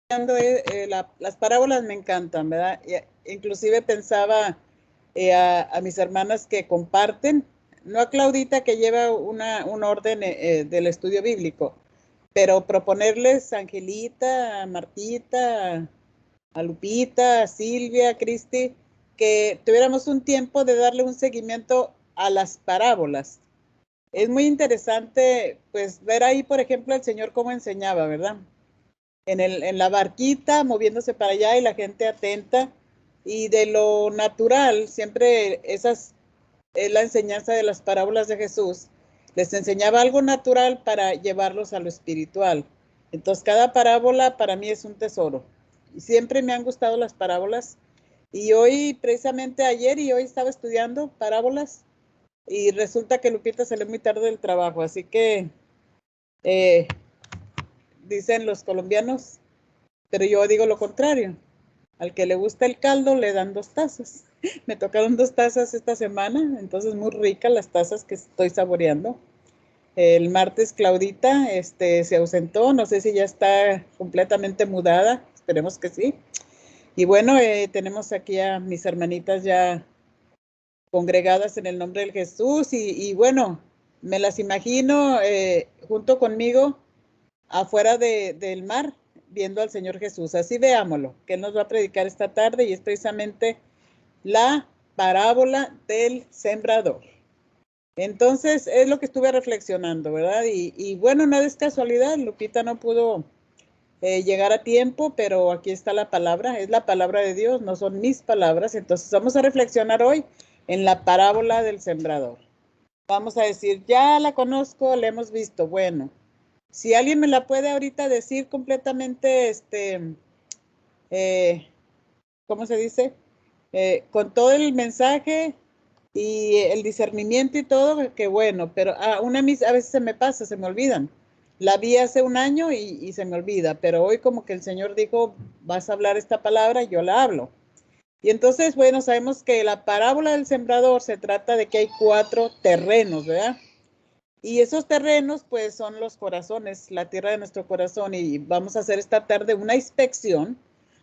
las parábolas me encantan, ¿verdad? Inclusive pensaba a mis hermanas que comparten, no a Claudita que lleva un orden del estudio bíblico, pero proponerles a Angelita, a Martita, a Lupita, a Silvia, a Cristi, que tuviéramos un tiempo de darle un seguimiento a las parábolas. Es muy interesante, pues, ver ahí, por ejemplo, el Señor cómo enseñaba, ¿verdad? En la barquita, moviéndose para allá y la gente atenta. Y de lo natural, siempre esas es la enseñanza de las parábolas de Jesús. Les enseñaba algo natural para llevarlos a lo espiritual. Entonces, cada parábola para mí es un tesoro. Y siempre me han gustado las parábolas. Y hoy, precisamente ayer y hoy estaba estudiando parábolas y resulta que Lupita salió muy tarde del trabajo. Así que eh, dicen los colombianos, pero yo digo lo contrario. Al que le gusta el caldo le dan 2 tazas. Me tocaron 2 tazas esta semana, entonces muy ricas las tazas que estoy saboreando. El martes Claudita se ausentó, no sé si ya está completamente mudada, esperemos que sí. Y bueno, tenemos aquí a mis hermanitas ya congregadas en el nombre del Jesús y bueno, me las imagino junto conmigo afuera del mar, viendo al Señor Jesús. Así veámoslo, que Él nos va a predicar esta tarde y es precisamente la parábola del sembrador. Entonces, es lo que estuve reflexionando, ¿verdad? Y bueno, nada es casualidad, Lupita no pudo llegar a tiempo, pero aquí está la palabra, es la palabra de Dios, no son mis palabras. Entonces, vamos a reflexionar hoy en la parábola del sembrador. Vamos a decir, ya la conozco, la hemos visto. Bueno, si alguien me la puede ahorita decir completamente, eh, ¿cómo se dice? Con todo el mensaje y el discernimiento y todo, que bueno, pero a veces se me pasa, se me olvidan. La vi hace un año y se me olvida, pero hoy como que el Señor dijo, vas a hablar esta palabra, yo la hablo. Y entonces, bueno, sabemos que la parábola del sembrador se trata de que hay 4 terrenos, ¿verdad? Y esos terrenos, pues, son los corazones, la tierra de nuestro corazón. Y vamos a hacer esta tarde una inspección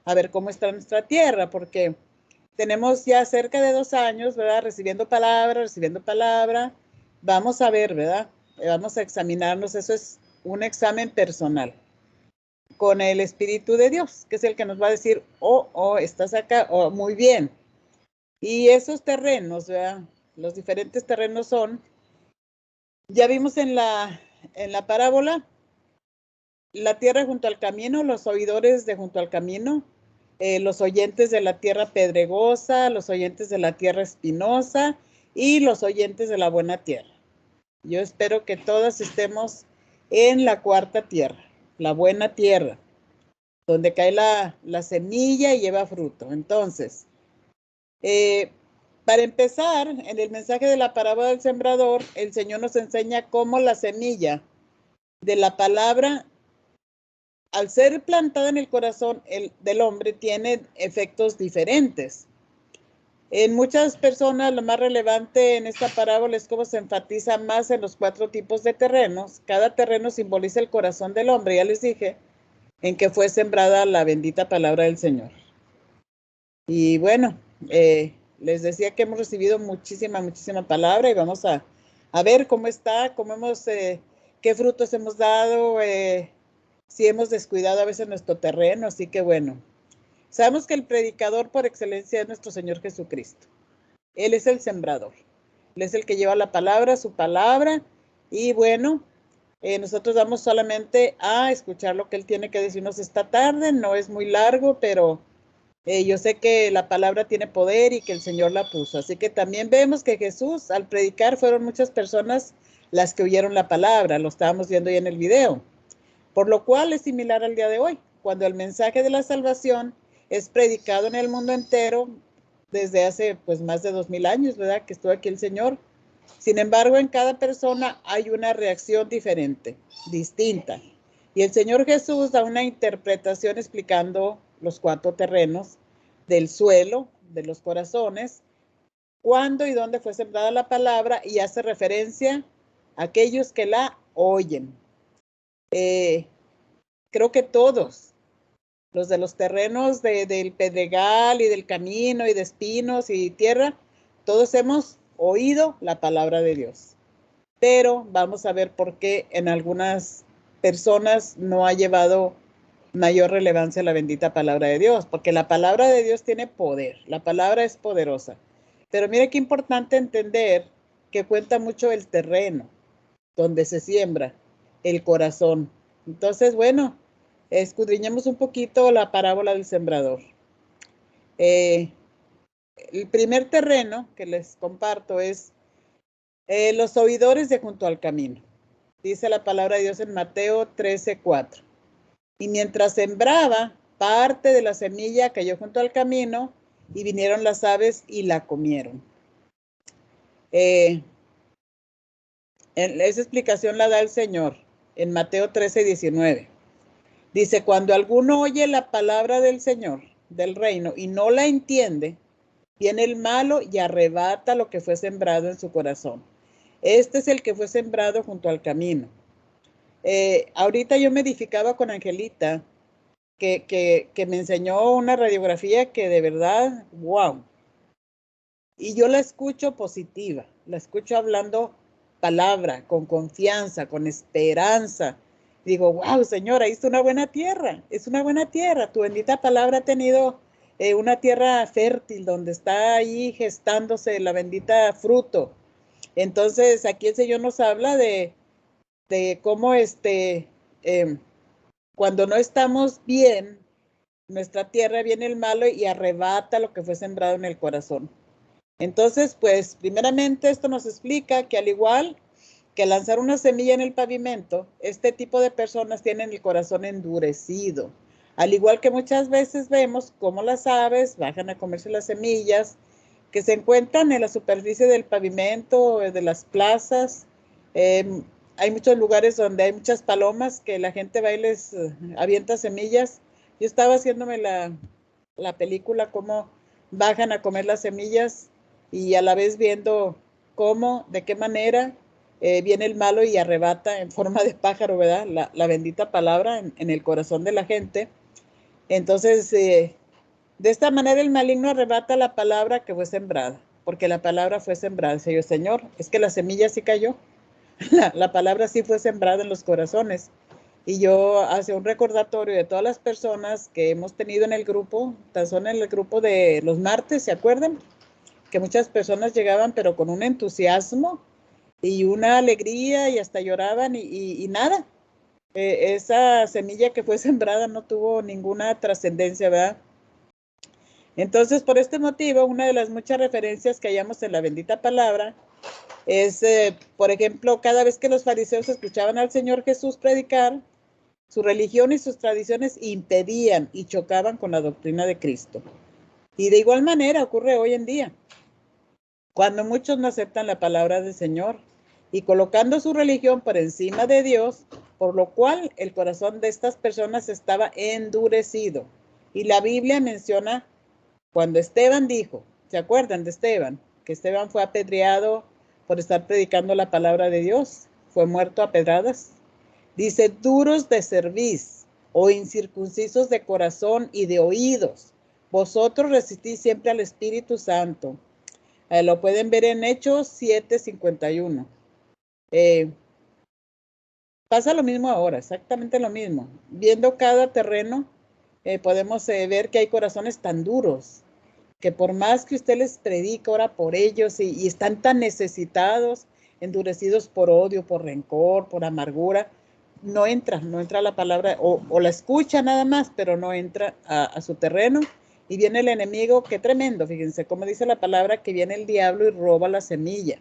a ver cómo está nuestra tierra, porque tenemos ya cerca de 2 años, ¿verdad? Recibiendo palabra. Vamos a ver, ¿verdad? Vamos a examinarnos. Eso es un examen personal con el Espíritu de Dios, que es el que nos va a decir, estás acá, muy bien. Y esos terrenos, ¿verdad? Los diferentes terrenos son, ya vimos en la parábola, la tierra junto al camino, los oidores de junto al camino, los oyentes de la tierra pedregosa, los oyentes de la tierra espinosa y los oyentes de la buena tierra. Yo espero que todas estemos en la 4ª tierra, la buena tierra, donde cae la semilla y lleva fruto. Entonces, para empezar, en el mensaje de la parábola del sembrador, el Señor nos enseña cómo la semilla de la palabra, al ser plantada en el corazón del hombre, tiene efectos diferentes. En muchas personas, lo más relevante en esta parábola es cómo se enfatiza más en los 4 tipos de terrenos. Cada terreno simboliza el corazón del hombre, ya les dije, en que fue sembrada la bendita palabra del Señor. Y bueno, les decía que hemos recibido muchísima palabra y vamos a ver cómo está, qué frutos hemos dado, si hemos descuidado a veces nuestro terreno, así que bueno, sabemos que el predicador por excelencia es nuestro Señor Jesucristo. Él es el sembrador, Él es el que lleva la palabra, su palabra, y bueno, nosotros vamos solamente a escuchar lo que Él tiene que decirnos esta tarde. No es muy largo, pero yo sé que la palabra tiene poder y que el Señor la puso. Así que también vemos que Jesús, al predicar, fueron muchas personas las que oyeron la palabra. Lo estábamos viendo ya en el video. Por lo cual es similar al día de hoy, cuando el mensaje de la salvación es predicado en el mundo entero desde hace pues más de 2000 años, ¿verdad? Que estuvo aquí el Señor. Sin embargo, en cada persona hay una reacción diferente, distinta. Y el Señor Jesús da una interpretación explicando los 4 terrenos del suelo, de los corazones, cuándo y dónde fue sembrada la palabra y hace referencia a aquellos que la oyen. Creo que todos los de los terrenos del pedregal y del camino y de espinos y tierra, todos hemos oído la palabra de Dios. Pero vamos a ver por qué en algunas personas no ha llevado mayor relevancia la bendita palabra de Dios, porque la palabra de Dios tiene poder, la palabra es poderosa. Pero mire qué importante entender que cuenta mucho el terreno donde se siembra, el corazón. Entonces, bueno, escudriñemos un poquito la parábola del sembrador. El primer terreno que les comparto es los oidores de junto al camino. Dice la palabra de Dios en Mateo 13:4. Y mientras sembraba, parte de la semilla cayó junto al camino y vinieron las aves y la comieron. Esa explicación la da el Señor en Mateo 13:19. Dice, cuando alguno oye la palabra del Señor, del reino, y no la entiende, viene el malo y arrebata lo que fue sembrado en su corazón. Este es el que fue sembrado junto al camino. Ahorita yo me edificaba con Angelita, que me enseñó una radiografía que de verdad, wow. Y yo la escucho positiva, la escucho hablando palabra, con confianza, con esperanza. Digo, wow, Señor, ahí está una buena tierra, es una buena tierra. Tu bendita palabra ha tenido una tierra fértil donde está ahí gestándose la bendita fruto. Entonces, aquí el Señor nos habla de cómo cuando no estamos bien, nuestra tierra viene el malo y arrebata lo que fue sembrado en el corazón. Entonces, pues, primeramente esto nos explica que al igual que lanzar una semilla en el pavimento, este tipo de personas tienen el corazón endurecido. Al igual que muchas veces vemos cómo las aves bajan a comerse las semillas que se encuentran en la superficie del pavimento, de las plazas. Hay muchos lugares donde hay muchas palomas que la gente va y les avienta semillas. Yo estaba haciéndome la película cómo bajan a comer las semillas y a la vez viendo cómo, de qué manera viene el malo y arrebata en forma de pájaro, ¿verdad? La bendita palabra en el corazón de la gente. Entonces, de esta manera el maligno arrebata la palabra que fue sembrada, porque la palabra fue sembrada. Dice yo, Señor, es que la semilla sí cayó, la palabra sí fue sembrada en los corazones. Y yo hace un recordatorio de todas las personas que hemos tenido en el grupo, tan solo en el grupo de los martes, ¿se acuerdan? Que muchas personas llegaban pero con un entusiasmo y una alegría y hasta lloraban y nada. Esa semilla que fue sembrada no tuvo ninguna trascendencia, ¿verdad? Entonces, por este motivo, una de las muchas referencias que hallamos en la bendita palabra es, por ejemplo, cada vez que los fariseos escuchaban al Señor Jesús predicar, su religión y sus tradiciones impedían y chocaban con la doctrina de Cristo. Y de igual manera ocurre hoy en día, cuando muchos no aceptan la palabra del Señor y colocando su religión por encima de Dios, por lo cual el corazón de estas personas estaba endurecido. Y la Biblia menciona cuando Esteban dijo, ¿se acuerdan de Esteban? Que Esteban fue apedreado por estar predicando la palabra de Dios, fue muerto a pedradas. Dice, duros de cerviz o incircuncisos de corazón y de oídos, vosotros resistís siempre al Espíritu Santo. Lo pueden ver en Hechos 7:51. Pasa lo mismo ahora, exactamente lo mismo. Viendo cada terreno, podemos ver que hay corazones tan duros, que por más que usted les predica, ora por ellos y están tan necesitados, endurecidos por odio, por rencor, por amargura, no entra la palabra, o la escucha nada más, pero no entra a su terreno. Y viene el enemigo, qué tremendo, fíjense, como dice la palabra, que viene el diablo y roba la semilla.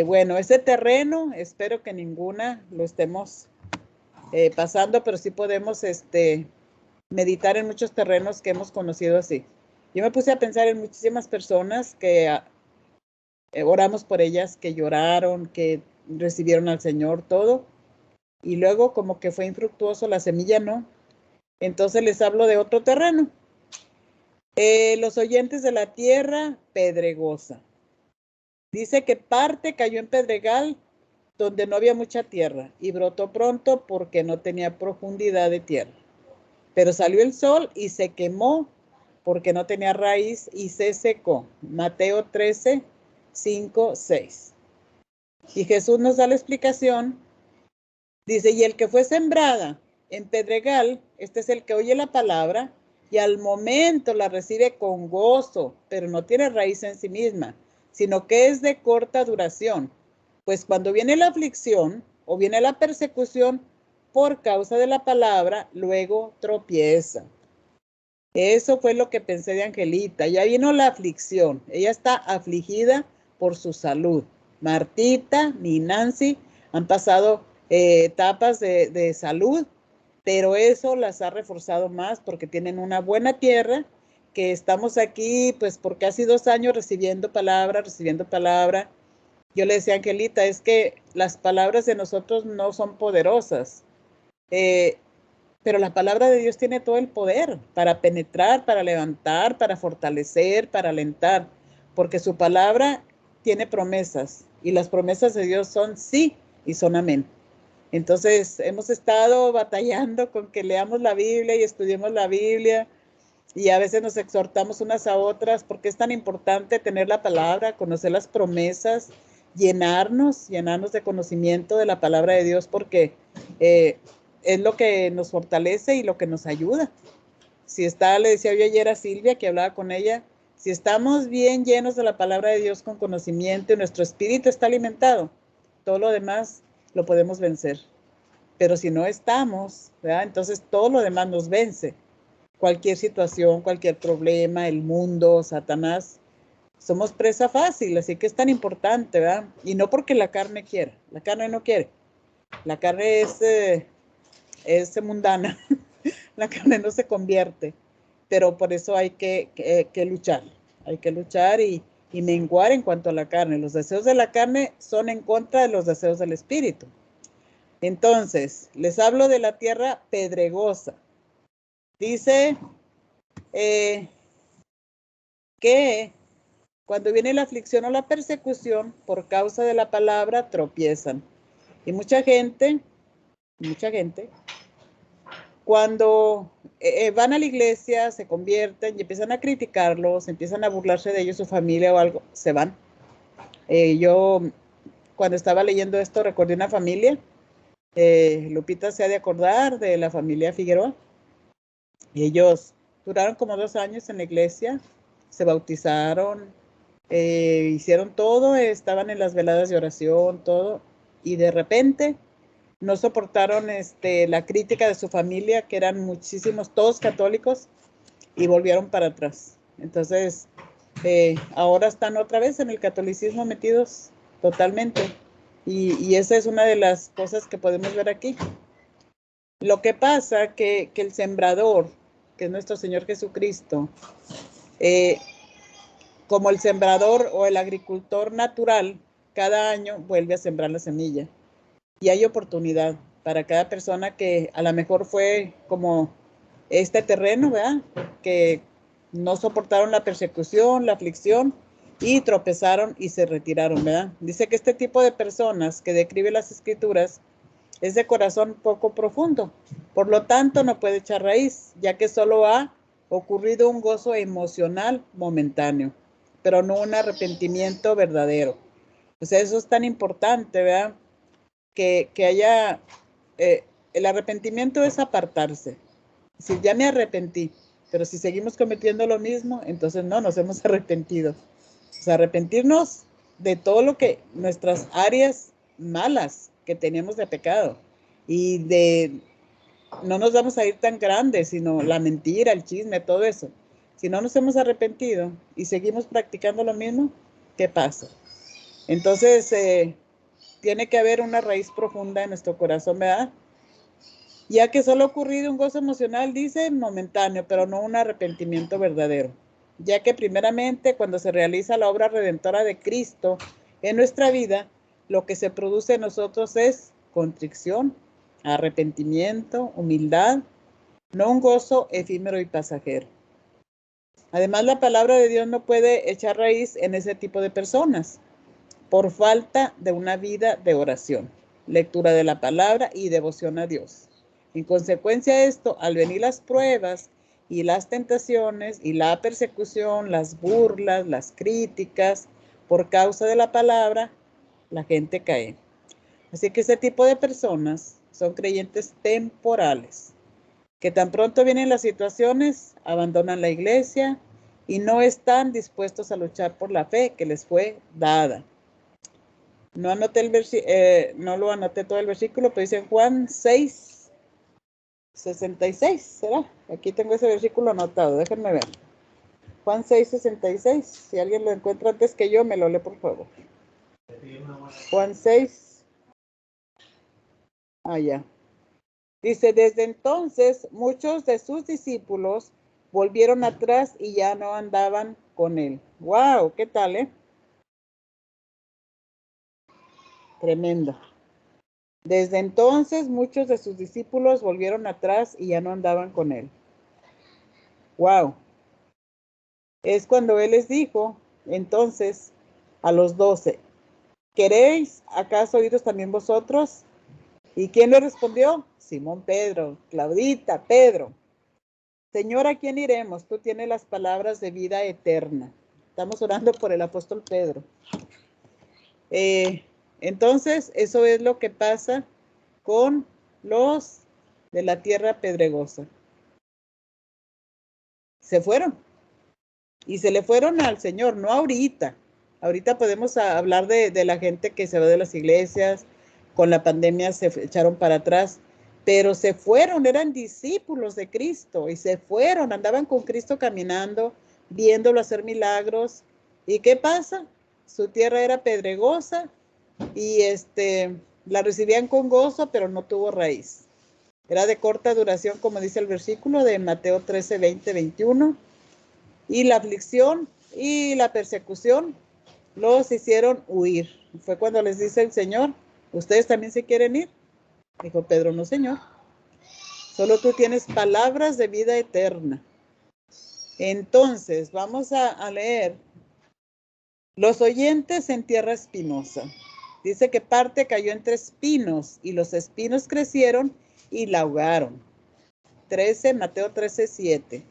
Bueno, ese terreno, espero que ninguna lo estemos pasando, pero sí podemos meditar en muchos terrenos que hemos conocido así. Yo me puse a pensar en muchísimas personas que oramos por ellas, que lloraron, que recibieron al Señor, todo, y luego como que fue infructuoso, la semilla no. Entonces les hablo de otro terreno. Los oyentes de la tierra pedregosa. Dice que parte cayó en pedregal donde no había mucha tierra y brotó pronto porque no tenía profundidad de tierra. Pero salió el sol y se quemó porque no tenía raíz y se secó. Mateo 13, 5, 6. Y Jesús nos da la explicación. Dice, y el que fue sembrada en pedregal, este es el que oye la palabra y al momento la recibe con gozo, pero no tiene raíz en sí misma, sino que es de corta duración. Pues cuando viene la aflicción o viene la persecución por causa de la palabra, luego tropieza. Eso fue lo que pensé de Angelita. Ya vino la aflicción. Ella está afligida por su salud. Martita ni Nancy han pasado etapas de salud, pero eso las ha reforzado más porque tienen una buena tierra, que estamos aquí pues por casi 2 años recibiendo palabra, recibiendo palabra. Yo le decía a Angelita, es que las palabras de nosotros no son poderosas. Pero la palabra de Dios tiene todo el poder para penetrar, para levantar, para fortalecer, para alentar, porque su palabra tiene promesas y las promesas de Dios son sí y son amén. Entonces hemos estado batallando con que leamos la Biblia y estudiemos la Biblia y a veces nos exhortamos unas a otras porque es tan importante tener la palabra, conocer las promesas, llenarnos de conocimiento de la palabra de Dios porque es lo que nos fortalece y lo que nos ayuda. Si está, le decía yo ayer a Silvia que hablaba con ella, si estamos bien llenos de la palabra de Dios con conocimiento y nuestro espíritu está alimentado, todo lo demás lo podemos vencer. Pero si no estamos, ¿verdad? Entonces todo lo demás nos vence. Cualquier situación, cualquier problema, el mundo, Satanás, somos presa fácil, así que es tan importante, ¿verdad? Y no porque la carne quiera, la carne no quiere. La carne es mundana, la carne no se convierte, pero por eso hay que luchar y menguar en cuanto a la carne. Los deseos de la carne son en contra de los deseos del espíritu. Entonces, les hablo de la tierra pedregosa. Dice que cuando viene la aflicción o la persecución, por causa de la palabra, tropiezan. Y mucha gente, cuando van a la iglesia, se convierten y empiezan a criticarlos, empiezan a burlarse de ellos, su familia o algo, se van. Yo, cuando estaba leyendo esto, recordé una familia. Lupita se ha de acordar de la familia Figueroa. Y ellos duraron como 2 años en la iglesia, se bautizaron, hicieron todo, estaban en las veladas de oración, todo. Y de repente no soportaron la crítica de su familia, que eran muchísimos, todos católicos, y volvieron para atrás. Entonces, ahora están otra vez en el catolicismo metidos totalmente. Y esa es una de las cosas que podemos ver aquí. Lo que pasa que el sembrador, que es nuestro Señor Jesucristo, como el sembrador o el agricultor natural, cada año vuelve a sembrar la semilla. Y hay oportunidad para cada persona que a lo mejor fue como este terreno, ¿verdad? Que no soportaron la persecución, la aflicción y tropezaron y se retiraron, ¿verdad? Dice que este tipo de personas que describe las escrituras es de corazón poco profundo, por lo tanto no puede echar raíz, ya que solo ha ocurrido un gozo emocional momentáneo, pero no un arrepentimiento verdadero. O sea, eso es tan importante, ¿verdad? Que haya, el arrepentimiento es apartarse. Si ya me arrepentí, pero si seguimos cometiendo lo mismo, entonces no nos hemos arrepentido. O sea, arrepentirnos de todo lo que, nuestras áreas malas que tenemos de pecado. Y no nos vamos a ir tan grandes, sino la mentira, el chisme, todo eso. Si no nos hemos arrepentido y seguimos practicando lo mismo, ¿qué pasa? Entonces, tiene que haber una raíz profunda en nuestro corazón, ¿verdad? Ya que solo ha ocurrido un gozo emocional, dice, momentáneo, pero no un arrepentimiento verdadero. Ya que primeramente cuando se realiza la obra redentora de Cristo en nuestra vida, lo que se produce en nosotros es contrición, arrepentimiento, humildad, no un gozo efímero y pasajero. Además, la palabra de Dios no puede echar raíz en ese tipo de personas por falta de una vida de oración, lectura de la palabra y devoción a Dios. En consecuencia de esto, al venir las pruebas y las tentaciones y la persecución, las burlas, las críticas por causa de la palabra, la gente cae. Así que ese tipo de personas son creyentes temporales, que tan pronto vienen las situaciones, abandonan la iglesia y no están dispuestos a luchar por la fe que les fue dada. No lo anoté todo el versículo, pero dice en Juan 6, 66, ¿será? Aquí tengo ese versículo anotado, déjenme ver. Juan 6, 66, si alguien lo encuentra antes que yo, me lo lee por favor. Juan 6, ya. Dice, desde entonces muchos de sus discípulos volvieron atrás y ya no andaban con él. ¡Wow! ¿Qué tal, Tremendo. Desde entonces muchos de sus discípulos volvieron atrás y ya no andaban con él. ¡Wow! Es cuando él les dijo, entonces, a los 12, ¿queréis acaso iros también vosotros? ¿Y quién le respondió? Simón Pedro, Claudita, Pedro. Señor, ¿a quién iremos? Tú tienes las palabras de vida eterna. Estamos orando por el apóstol Pedro. Entonces, eso es lo que pasa con los de la tierra pedregosa. Se fueron. Y se le fueron al Señor, no ahorita. Ahorita podemos hablar de la gente que se va de las iglesias, con la pandemia se echaron para atrás, pero se fueron, eran discípulos de Cristo y se fueron, andaban con Cristo caminando, viéndolo hacer milagros. ¿Y qué pasa? Su tierra era pedregosa y la recibían con gozo, pero no tuvo raíz. Era de corta duración, como dice el versículo de Mateo 13, 20, 21. Y la aflicción y la persecución los hicieron huir. Fue cuando les dice el Señor, ¿ustedes también se quieren ir? Dijo Pedro, no, Señor. Solo tú tienes palabras de vida eterna. Entonces, vamos a leer los oyentes en tierra espinosa. Dice que parte cayó entre espinos y los espinos crecieron y la ahogaron. Mateo 13, 7.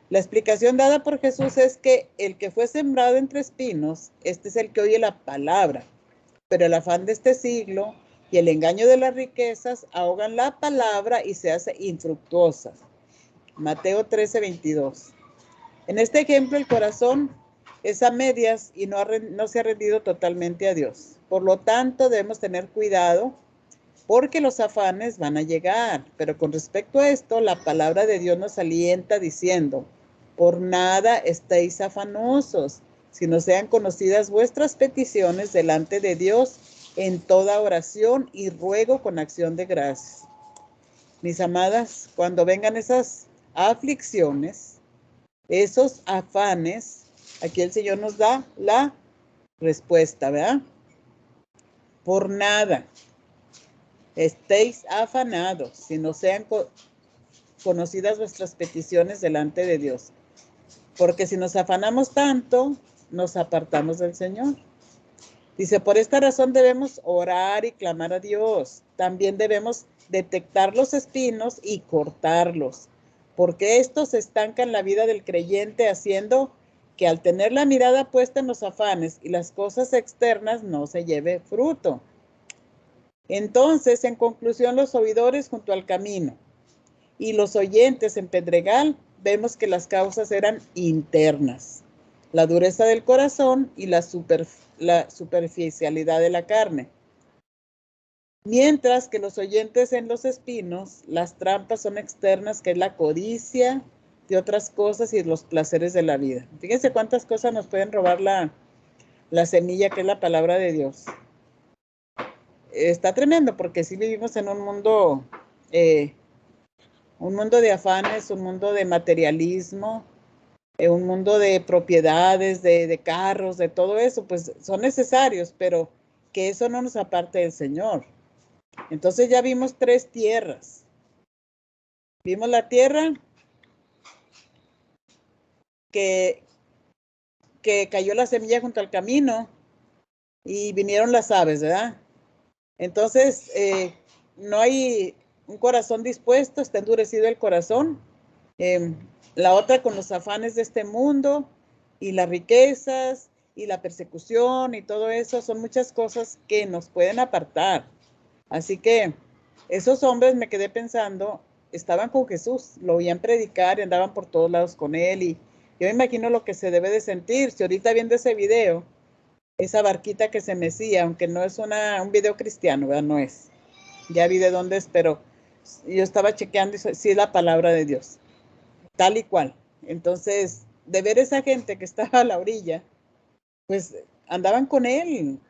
La explicación dada por Jesús es que el que fue sembrado entre espinos, este es el que oye la palabra, pero el afán de este siglo y el engaño de las riquezas ahogan la palabra y se hace infructuosa. Mateo 13, 22. En este ejemplo, el corazón es a medias y no se ha rendido totalmente a Dios. Por lo tanto, debemos tener cuidado porque los afanes van a llegar. Pero con respecto a esto, la palabra de Dios nos alienta diciendo, por nada estéis afanosos, sino sean conocidas vuestras peticiones delante de Dios en toda oración y ruego con acción de gracias. Mis amadas, cuando vengan esas aflicciones, esos afanes, aquí el Señor nos da la respuesta, ¿verdad? Por nada estéis afanados, sino sean conocidas vuestras peticiones delante de Dios. Porque si nos afanamos tanto, nos apartamos del Señor. Dice, por esta razón debemos orar y clamar a Dios. También debemos detectar los espinos y cortarlos, porque estos estancan la vida del creyente, haciendo que al tener la mirada puesta en los afanes y las cosas externas no se lleve fruto. Entonces, en conclusión, los oidores junto al camino y los oyentes en Pedregal, vemos que las causas eran internas, la dureza del corazón y la superficialidad de la carne. Mientras que los oyentes en los espinos, las trampas son externas, que es la codicia de otras cosas y los placeres de la vida. Fíjense cuántas cosas nos pueden robar la semilla que es la palabra de Dios. Está tremendo porque sí vivimos en un mundo de afanes, un mundo de materialismo, un mundo de propiedades, de carros, de todo eso, pues son necesarios, pero que eso no nos aparte del Señor. Entonces ya vimos 3 tierras. Vimos la tierra que cayó la semilla junto al camino y vinieron las aves, ¿verdad? Entonces, no hay un corazón dispuesto, está endurecido el corazón. La otra con los afanes de este mundo y las riquezas y la persecución y todo eso son muchas cosas que nos pueden apartar. Así que esos hombres, me quedé pensando, estaban con Jesús, lo oían predicar y andaban por todos lados con él, y yo me imagino lo que se debe de sentir. Si ahorita viendo ese video, esa barquita que se mecía, aunque no es un video cristiano, ¿verdad? No es. Ya vi de dónde es, pero yo estaba chequeando y sí es la palabra de Dios, tal y cual. Entonces, de ver esa gente que estaba a la orilla, pues andaban con él.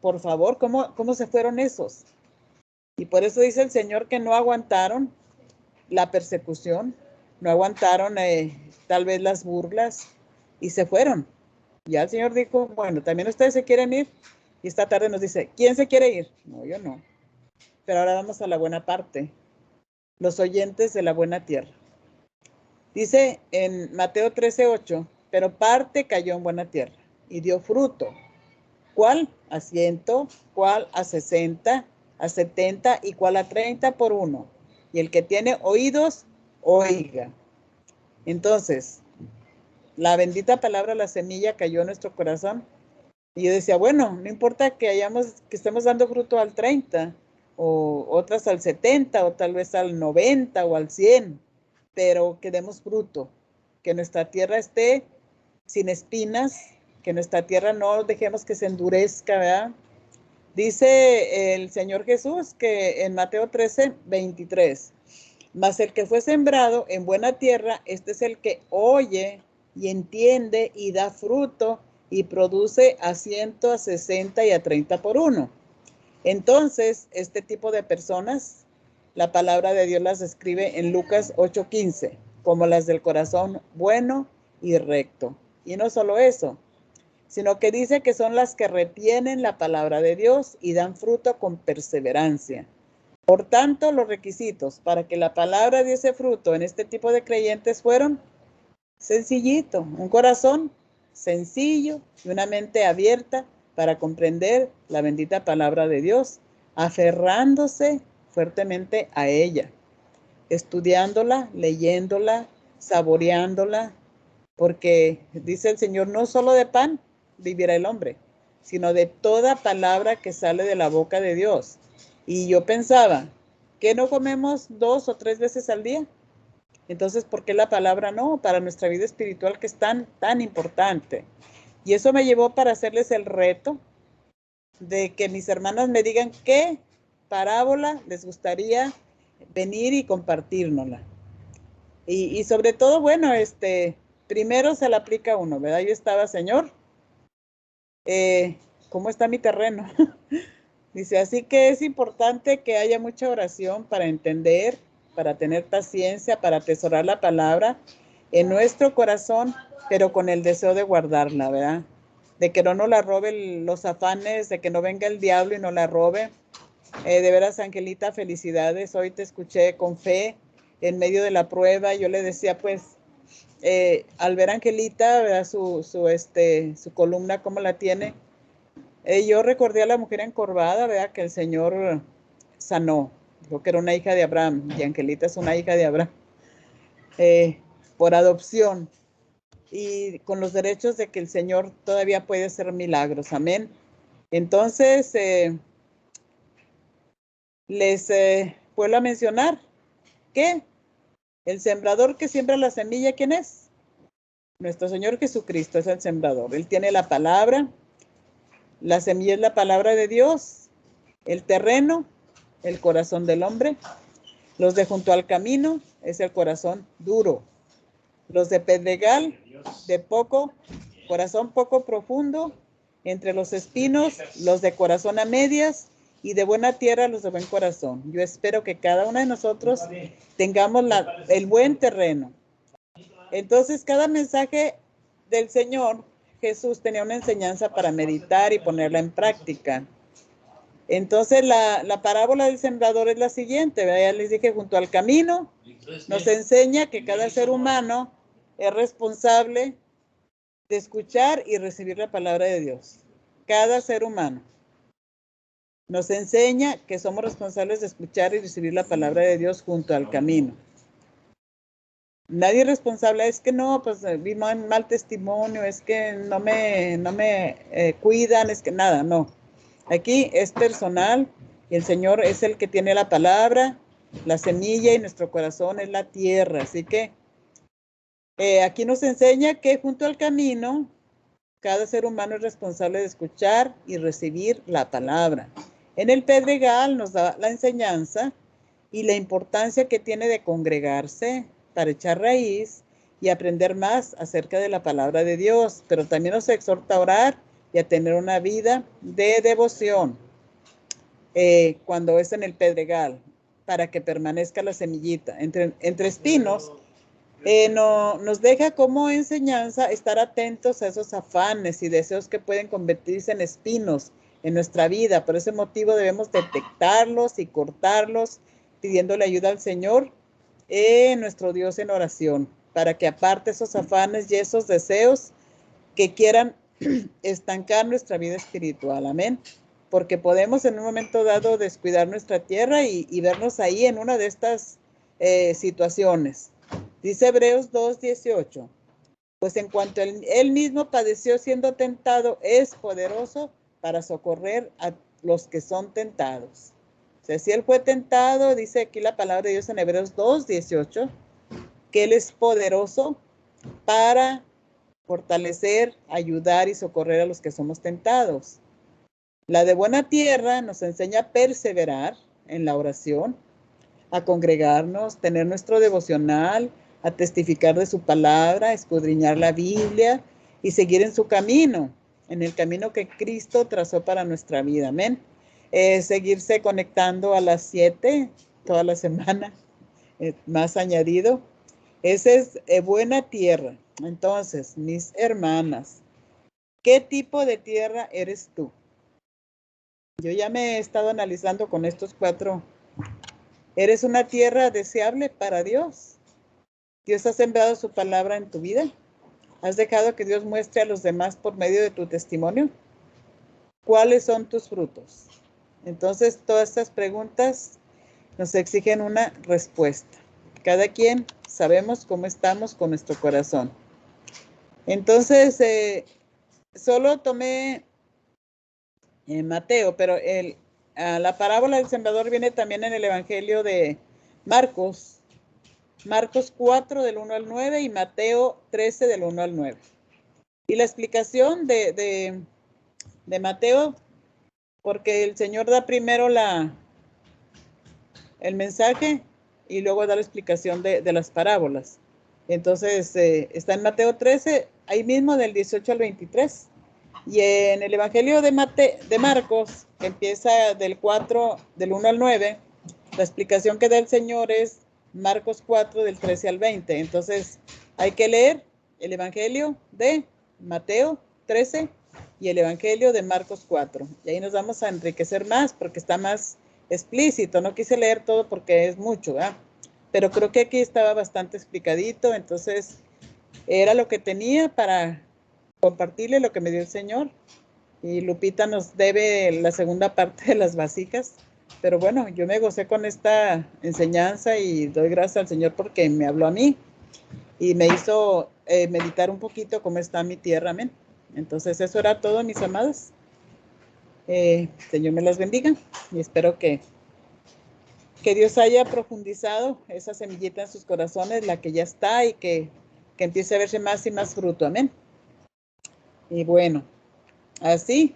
Por favor, ¿cómo se fueron esos? Y por eso dice el Señor que no aguantaron la persecución, no aguantaron tal vez las burlas y se fueron. Ya el Señor dijo, bueno, también ustedes se quieren ir. Y esta tarde nos dice, ¿quién se quiere ir? No, yo no. Pero ahora vamos a la buena parte, los oyentes de la buena tierra. Dice en Mateo 13:8, pero parte cayó en buena tierra y dio fruto. ¿Cuál? A 100, ¿cuál? A 60, a 70 y cuál a 30 por uno. Y el que tiene oídos, oiga. Entonces, la bendita palabra, la semilla, cayó en nuestro corazón. Y yo decía, bueno, no importa que estemos dando fruto al 30, o otras al 70, o tal vez al 90 o al 100, pero que demos fruto, que nuestra tierra esté sin espinas, que nuestra tierra no dejemos que se endurezca, ¿verdad? Dice el Señor Jesús que en Mateo 13:23, mas el que fue sembrado en buena tierra, este es el que oye y entiende y da fruto y produce a 100, a 60 y a 30 por uno. Entonces, este tipo de personas, la palabra de Dios las describe en Lucas 8:15, como las del corazón bueno y recto. Y no solo eso, sino que dice que son las que retienen la palabra de Dios y dan fruto con perseverancia. Por tanto, los requisitos para que la palabra diese fruto en este tipo de creyentes fueron sencillito, un corazón sencillo y una mente abierta para comprender la bendita palabra de Dios, aferrándose fuertemente a ella, estudiándola, leyéndola, saboreándola, porque dice el Señor, no solo de pan vivirá el hombre, sino de toda palabra que sale de la boca de Dios. Y yo pensaba, ¿qué no comemos 2 o 3 veces al día? Entonces, ¿por qué la palabra no? Para nuestra vida espiritual, que es tan importante. Y eso me llevó para hacerles el reto de que mis hermanas me digan qué parábola les gustaría venir y compartírnosla. Y sobre todo, bueno, primero se la aplica a uno, ¿verdad? Yo estaba, Señor, ¿cómo está mi terreno? Dice, así que es importante que haya mucha oración para entender, para tener paciencia, para atesorar la palabra en nuestro corazón, pero con el deseo de guardarla, ¿verdad? De que no nos la robe los afanes, de que no venga el diablo y nos la robe. De veras, Angelita, felicidades. Hoy te escuché con fe en medio de la prueba. Yo le decía, pues, al ver a Angelita, ¿verdad? Su columna, cómo la tiene, yo recordé a la mujer encorvada, ¿verdad? Que el Señor sanó. Dijo que era una hija de Abraham, y Angelita es una hija de Abraham, por adopción, y con los derechos de que el Señor todavía puede hacer milagros. Amén. Entonces, les vuelvo a mencionar que el sembrador que siembra la semilla, ¿quién es? Nuestro Señor Jesucristo es el sembrador. Él tiene la palabra, la semilla es la palabra de Dios, el terreno, el corazón del hombre. Los de junto al camino es el corazón duro. Los de pedregal, corazón poco profundo, entre los espinos, los de corazón a medias, y de buena tierra los de buen corazón. Yo espero que cada uno de nosotros tengamos el buen terreno. Entonces, cada mensaje del Señor Jesús tenía una enseñanza para meditar y ponerla en práctica. Entonces, la parábola del sembrador es la siguiente, ¿verdad? Ya les dije, junto al camino, nos enseña que cada ser humano es responsable de escuchar y recibir la palabra de Dios. Cada ser humano. Nos enseña que somos responsables de escuchar y recibir la palabra de Dios junto al camino. Nadie es responsable, es que no, pues vi mal testimonio, es que no me cuidan, es que nada, no. Aquí es personal y el Señor es el que tiene la palabra, la semilla y nuestro corazón es la tierra. Así que aquí nos enseña que junto al camino, cada ser humano es responsable de escuchar y recibir la palabra. En el Pedregal nos da la enseñanza y la importancia que tiene de congregarse para echar raíz y aprender más acerca de la palabra de Dios, pero también nos exhorta a orar y a tener una vida de devoción cuando es en el Pedregal, para que permanezca la semillita. Entre espinos, nos deja como enseñanza estar atentos a esos afanes y deseos que pueden convertirse en espinos en nuestra vida. Por ese motivo debemos detectarlos y cortarlos, pidiéndole ayuda al Señor, nuestro Dios, en oración, para que aparte esos afanes y esos deseos que quieran estancar nuestra vida espiritual. Amén. Porque podemos en un momento dado descuidar nuestra tierra y vernos ahí en una de estas situaciones. Dice Hebreos 2:18, pues en cuanto él mismo padeció siendo tentado, es poderoso para socorrer a los que son tentados. O sea, si él fue tentado, dice aquí la palabra de Dios en Hebreos 2:18, que él es poderoso para fortalecer, ayudar y socorrer a los que somos tentados. La de buena tierra nos enseña a perseverar en la oración, a congregarnos, tener nuestro devocional, a testificar de su palabra, a escudriñar la Biblia y seguir en su camino, en el camino que Cristo trazó para nuestra vida. Amén. Seguirse conectando a las 7 toda la semana, más añadido. Esa es buena tierra. Entonces, mis hermanas, ¿qué tipo de tierra eres tú? Yo ya me he estado analizando con estos 4. ¿Eres una tierra deseable para Dios? ¿Dios ha sembrado su palabra en tu vida? ¿Has dejado que Dios muestre a los demás por medio de tu testimonio? ¿Cuáles son tus frutos? Entonces, todas estas preguntas nos exigen una respuesta. Cada quien sabemos cómo estamos con nuestro corazón. Entonces, solo tomé Mateo, pero la parábola del sembrador viene también en el Evangelio de Marcos. Marcos 4 del 1 al 9 y Mateo 13 del 1 al 9. Y la explicación de Mateo, porque el Señor da primero el mensaje y luego da la explicación de las parábolas. Entonces, está en Mateo 13, ahí mismo del 18 al 23. Y en el Evangelio de Marcos, que empieza del 1 al 9, la explicación que da el Señor es Marcos 4, del 13 al 20. Entonces, hay que leer el Evangelio de Mateo 13 y el Evangelio de Marcos 4. Y ahí nos vamos a enriquecer más porque está más explícito. No quise leer todo porque es mucho, ¿verdad? Pero creo que aquí estaba bastante explicadito. Entonces, era lo que tenía para compartirle lo que me dio el Señor. Y Lupita nos debe la segunda parte de las vasijas. Pero bueno, yo me gocé con esta enseñanza y doy gracias al Señor porque me habló a mí y me hizo meditar un poquito cómo está mi tierra. Amén. Entonces eso era todo, mis amadas. Señor me las bendiga y espero que Dios haya profundizado esa semillita en sus corazones, la que ya está, y que empiece a verse más y más fruto. Amén. Y bueno, así